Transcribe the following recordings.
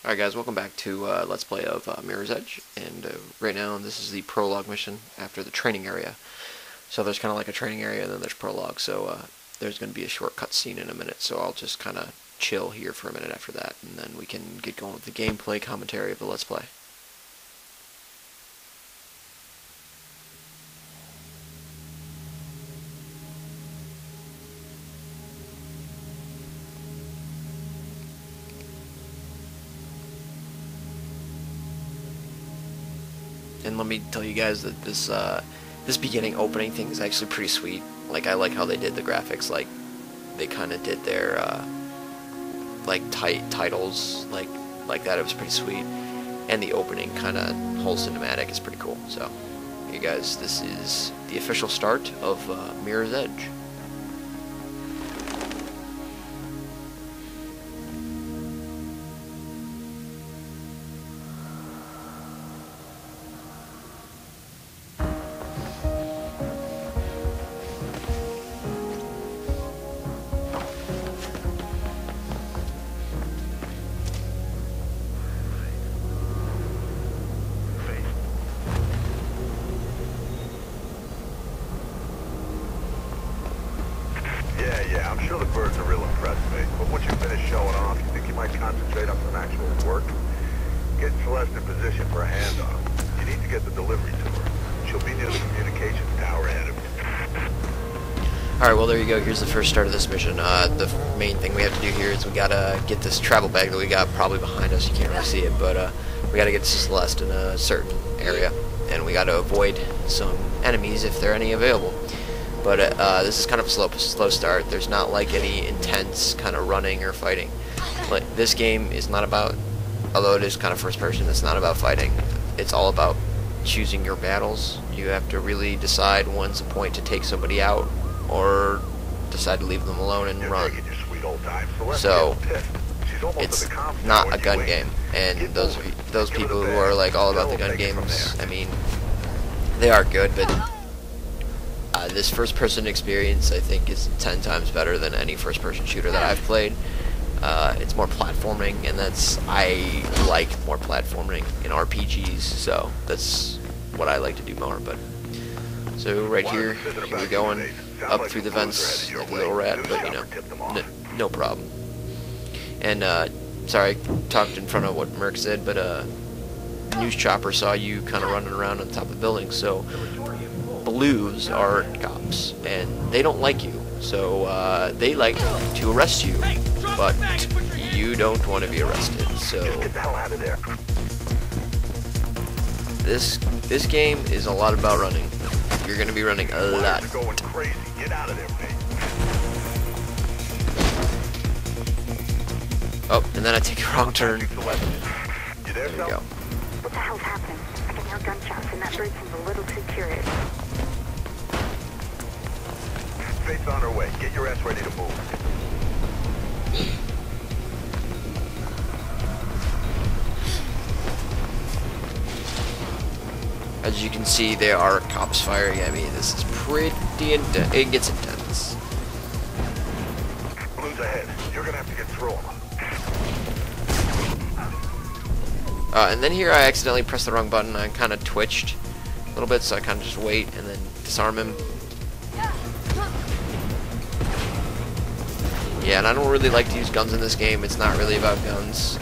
Alright guys, welcome back to Let's Play of Mirror's Edge, and right now this is the prologue mission after the training area. So there's kind of like a training area and then there's prologue, so there's going to be a short cutscene in a minute, so I'll just kind of chill here for a minute after that, and then we can get going with the gameplay commentary of the Let's Play. And let me tell you guys that this beginning opening thing is actually pretty sweet. Like, I like how they did the graphics. Like, they kind of did their like titles like that. It was pretty sweet, and the opening kind of whole cinematic is pretty cool. So, hey guys, this is the official start of Mirror's Edge. Yeah, I'm sure the birds are real impressed, mate. But once you finish showing off, you think you might concentrate on some actual work? Get Celeste in position for a handoff. You need to get the delivery to her. She'll be near the communications tower ahead of you. Alright, well there you go. Here's the first start of this mission. The main thing we have to do here is we gotta get this travel bag that we got probably behind us. You can't really see it, but we gotta get to Celeste in a certain area, and we gotta avoid some enemies if there are any available. But this is kind of a slow start. There's not like any intense kind of running or fighting. Like, this game is not about, although it is kind of first person, it's not about fighting. It's all about choosing your battles. You have to really decide when's the point to take somebody out, or decide to leave them alone and run. So it's not a gun game, and those people who are like all about the gun games, I mean, they are good, but this first-person experience, I think, is 10 times better than any first-person shooter that I've played. It's more platforming, and I like more platforming in RPGs, so that's what I like to do more. But so right here we're going up through the vents like a little rat, but you know, no problem. And sorry, I talked in front of what Merc said, but News Chopper saw you kind of running around on top of the building, so blues are cops, and they don't like you, so they like to arrest you, but you don't want to be arrested. So this game is a lot about running. You're going to be running a lot. Oh, and then I take a wrong turn. There we go. What the hell's happening? I can hear gunshots, and that bird seems a little too curious. Faith's on her way. Get your ass ready to move. As you can see, there are cops firing at me. This is pretty intense. It gets intense. Blue's ahead. You're gonna have to get through them. And then here I accidentally pressed the wrong button. I kind of twitched a little bit, so I kind of just wait and then disarm him. Yeah, and I don't really like to use guns in this game. It's not really about guns.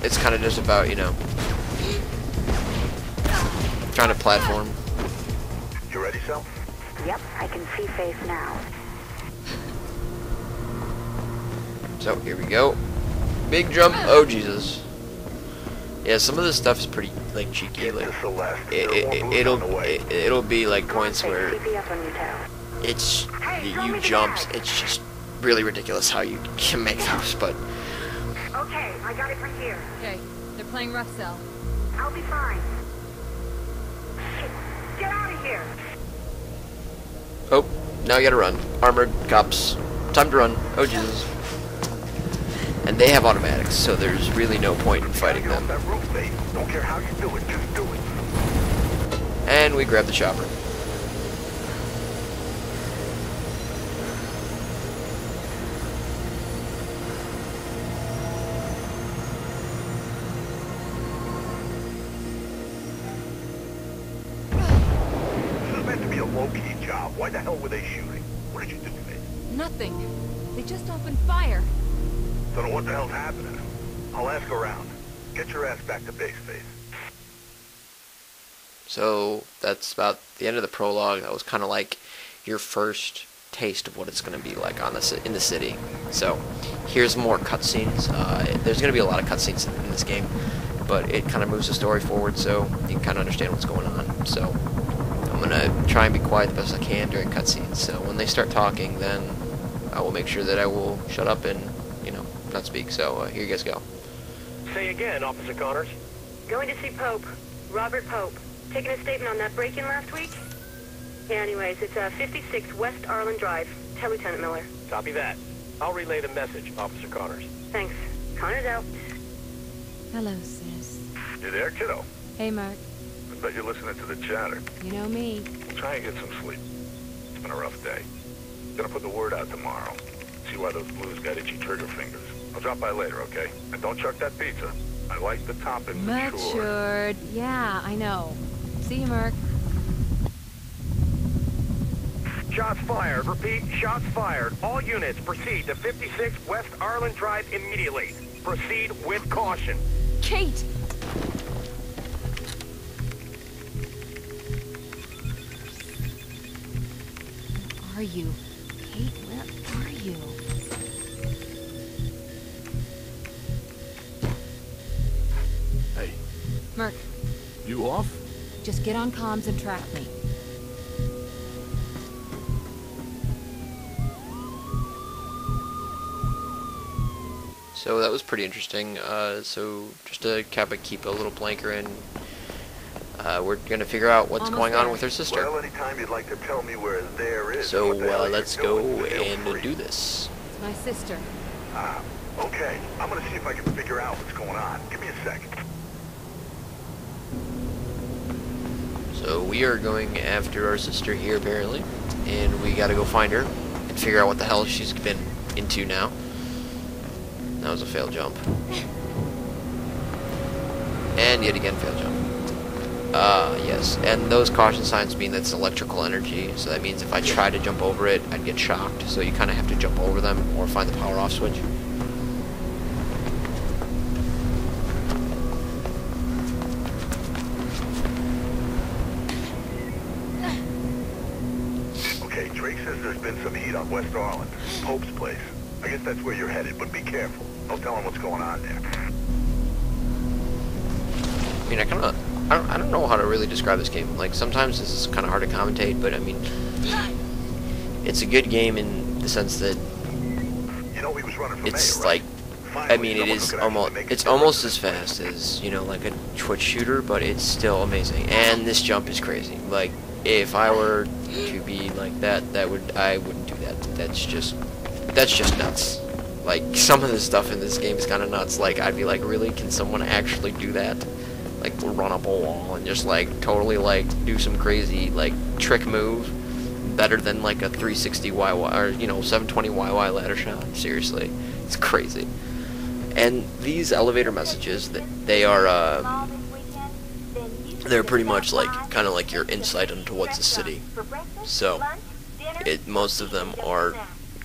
It's kind of just about, you know, trying to platform. You ready, Sal? Yep, I can see Faith now. So here we go. Big jump. Oh Jesus. Yeah, some of this stuff is pretty like cheeky. Like it'll be like points where it's you jumps. It's just really ridiculous how you can make those. But Okay, I got it from here. Okay, they're playing rough, Cell. I'll be fine. Shit, get out of here! oh, now you gotta run. Armored cops. Time to run. Oh Jesus. And they have automatics, so there's really no point in fighting them. Don't care how you do it, just do it. And we grab the chopper. Why the hell were they shooting? What did you do, mate? Nothing. They just opened fire. Don't know what the hell's happening. I'll ask around. Get your ass back to base, Faith. So that's about the end of the prologue. That was kind of like your first taste of what it's going to be like on in the city. So here's more cutscenes. There's going to be a lot of cutscenes in this game, but it kind of moves the story forward, so you can kind of understand what's going on. So I'm going to try and be quiet the best I can during cutscenes. So when they start talking, then I will make sure that I will shut up and, not speak. So here you guys go. Say again, Officer Connors. Going to see Pope. Robert Pope. Taking a statement on that break-in last week? Yeah, anyways, it's 56 West Arlen Drive. Tell Lieutenant Miller. Copy that. I'll relay the message, Officer Connors. Thanks. Connor's out. Hello, sis. You there, kiddo? Hey, Mark. I bet you're listening to the chatter. You know me. Try and get some sleep. It's been a rough day. Gonna put the word out tomorrow. See why those blues got itchy trigger fingers. I'll drop by later, okay? And don't chuck that pizza. I like the toppings matured. Matured. Yeah, I know. See you, Mark. Shots fired. Repeat, shots fired. All units proceed to 56 West Arlen Drive immediately. Proceed with caution. Kate! Where are you? Kate, where are you? Hey, Mark, you off? just get on comms and track me. So that was pretty interesting. So just to keep a little blanker in, we're going to figure out what's Almost going on there. with her sister. Well, anytime you'd like to tell me where there is. So what the hell let's you're go doing, feel and free. do this. It's my sister. Ah, okay. I'm gonna see if I can figure out what's going on. Give me a second. So we are going after our sister here apparently, and we got to go find her and figure out what the hell she's been into now. That was a failed jump. And yet again failed jump. Yes. And those caution signs mean that's electrical energy, so that means if I try to jump over it, I'd get shocked. So you kind of have to jump over them or find the power off switch. Okay, Drake says there's been some heat on West Arlen. Pope's place. I guess that's where you're headed, but be careful. Don't tell him what's going on there. I mean, I don't know how to really describe this game. Like, sometimes this is kind of hard to commentate, but I mean, it's a good game in the sense that You know he was running for it's mayor, right? like, Finally, I mean, it someone who is could actually almost, make a it's difference almost in as this place. fast as, like a Twitch shooter, but it's still amazing. And this jump is crazy. Like, if I were to be like that, I wouldn't do that. That's just nuts. Like, some of the stuff in this game is kind of nuts. Like, I'd be like, really? Can someone actually do that? Like, run up a wall and just, like, totally, like, do some crazy, like, trick move better than, like, a 360 YY, or, 720 YY ladder shot. Seriously. It's crazy. And these elevator messages, they are, they're pretty much, like, kind of like your insight into what's a city. So, most of them are,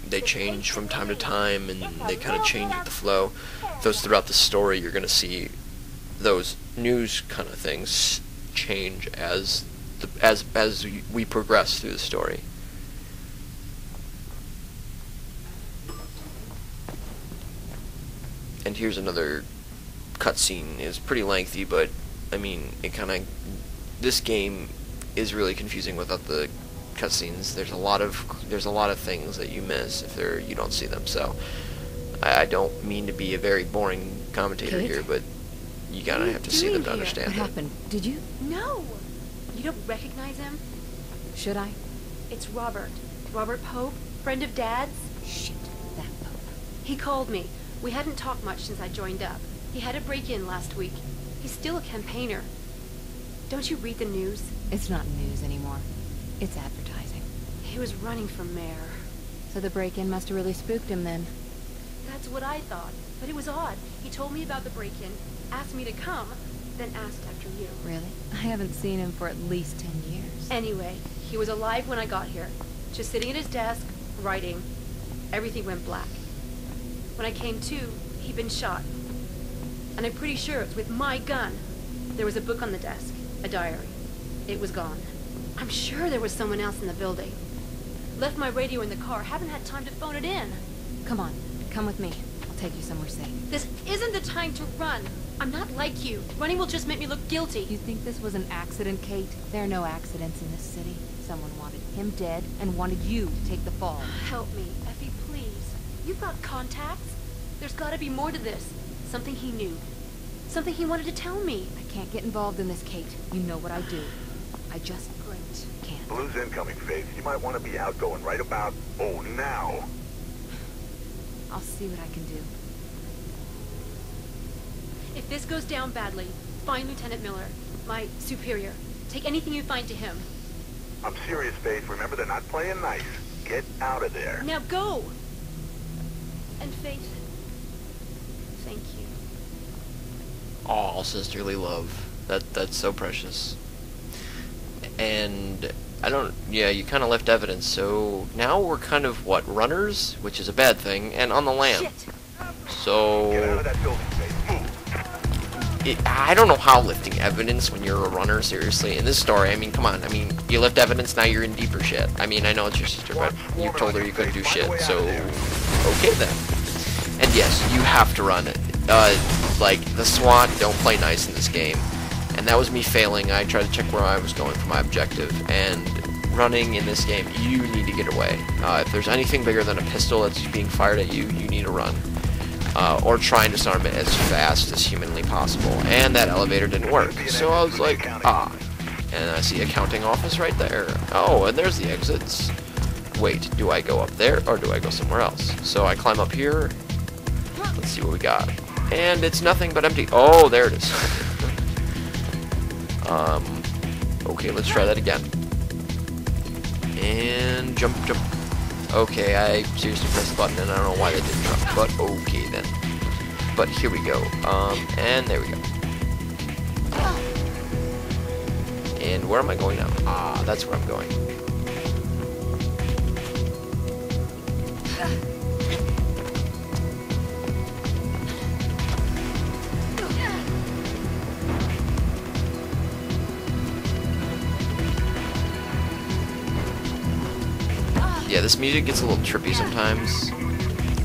they change from time to time, and they kind of change with the flow. Those throughout the story, you're going to see those news kind of things change as we progress through the story. And here's another cutscene. It's pretty lengthy, but I mean, this game is really confusing without the cutscenes. There's a lot of things that you miss if you don't see them. So I don't mean to be a very boring commentator Kate? here, but you gotta have to see them to understand What it. happened? Did you? No! You don't recognize him? Should I? It's Robert. Robert Pope, friend of Dad's. Shit, that Pope. He called me. We hadn't talked much since I joined up. He had a break-in last week. He's still a campaigner. Don't you read the news? It's not news anymore. It's advertising. He was running for mayor. So the break-in must have really spooked him then. That's what I thought. But it was odd. He told me about the break-in, asked me to come, then asked after you. Really? I haven't seen him for at least 10 years. Anyway, he was alive when I got here. Just sitting at his desk, writing. Everything went black. When I came to, he'd been shot. And I'm pretty sure it was with my gun. There was a book on the desk, a diary. It was gone. I'm sure there was someone else in the building. Left my radio in the car, haven't had time to phone it in. Come on, come with me. I'll take you somewhere safe. This isn't the time to run. I'm not like you. Running will just make me look guilty. You think this was an accident, Kate? There are no accidents in this city. Someone wanted him dead and wanted you to take the fall. Help me, Effie, please. You've got contacts. There's gotta be more to this. Something he knew. Something he wanted to tell me. I can't get involved in this, Kate. You know what I do. I just can't. Blue's incoming, Faith. You might want to be outgoing right about, now. I'll see what I can do. If this goes down badly, find Lieutenant Miller, my superior. Take anything you find to him. I'm serious, Faith. Remember, they're not playing nice. Get out of there. Now go! And Faith, thank you. Aw, sisterly love. That's so precious. And you kind of left evidence, so now we're kind of, runners? Which is a bad thing, and on the lam. Shit! So... Get out of that building, Faith. Move. I don't know how lifting evidence when you're a runner, seriously. In this story, I mean, come on. I mean, you left evidence, now you're in deeper shit. I mean, I know it's your sister, but you told her you couldn't do shit, so... Okay, then. And yes, you have to run it. Like, the SWAT don't play nice in this game. And that was me failing. I tried to check where I was going for my objective, and running in this game, you need to get away. If there's anything bigger than a pistol that's being fired at you, you need to run. Or try and disarm it as fast as humanly possible. And that elevator didn't work. So I was like, And I see a accounting office right there. Oh, and there's the exits. Wait, do I go up there, or do I go somewhere else? So I climb up here. Let's see what we got. And it's nothing but empty. Oh, there it is. Okay, let's try that again. And jump. Okay, I seriously pressed the button and I don't know why that didn't jump, but okay then. But here we go. And there we go. And where am I going now? That's where I'm going. Yeah, this music gets a little trippy sometimes,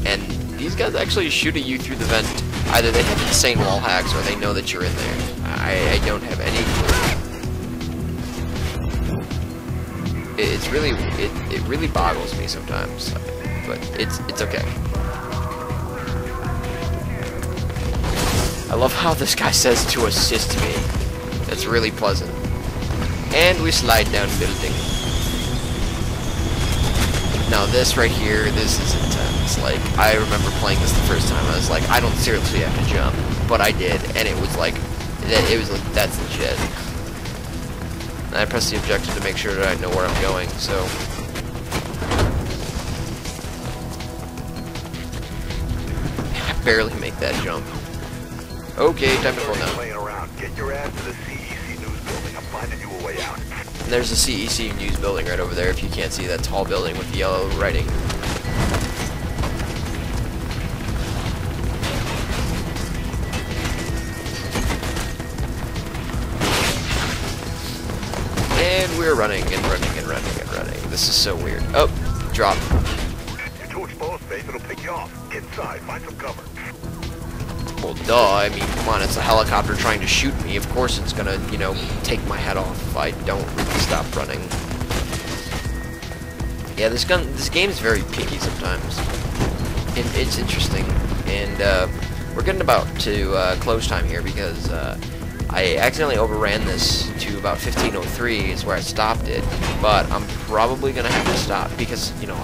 and these guys actually shoot at you through the vent. Either they have insane wall hacks, or they know that you're in there. I don't have any clue. It's really, it really boggles me sometimes, but it's okay. I love how this guy says to assist me. That's really pleasant. And we slide down building. Now this right here, this is intense. Like, I remember playing this the first time. I was like, I don't seriously have to jump, but I did, and it was like, that's legit. And I pressed the objective to make sure that I know where I'm going. So, I barely make that jump. Okay, time to pull down. Playing around. Get your ass to the CEC News building. I'm finding you a way out. And there's a CEC News building right over there, if you can't see that tall building with the yellow writing. And we're running and running and running and running. This is so weird. Oh, drop. You're too exposed, Faith. It'll pick you off. Get inside. Find some cover. Well, duh. I mean, come on. It's a helicopter trying to shoot me. Of course it's gonna, you know, take my head off if I don't really stop running. Yeah, this game's very picky sometimes. It's interesting. And, we're getting about to, close time here because, I accidentally overran this to about 15:03 is where I stopped it. But I'm probably gonna have to stop because, you know,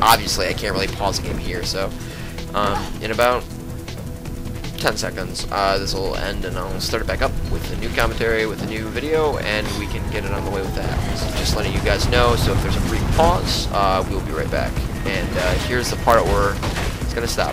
obviously I can't really pause the game here. So, in about 10 seconds, this will end and I'll start it back up with a new commentary, with a new video, and we can get it on the way with that. So just letting you guys know, so if there's a brief pause, we'll be right back. And here's the part where it's going to stop.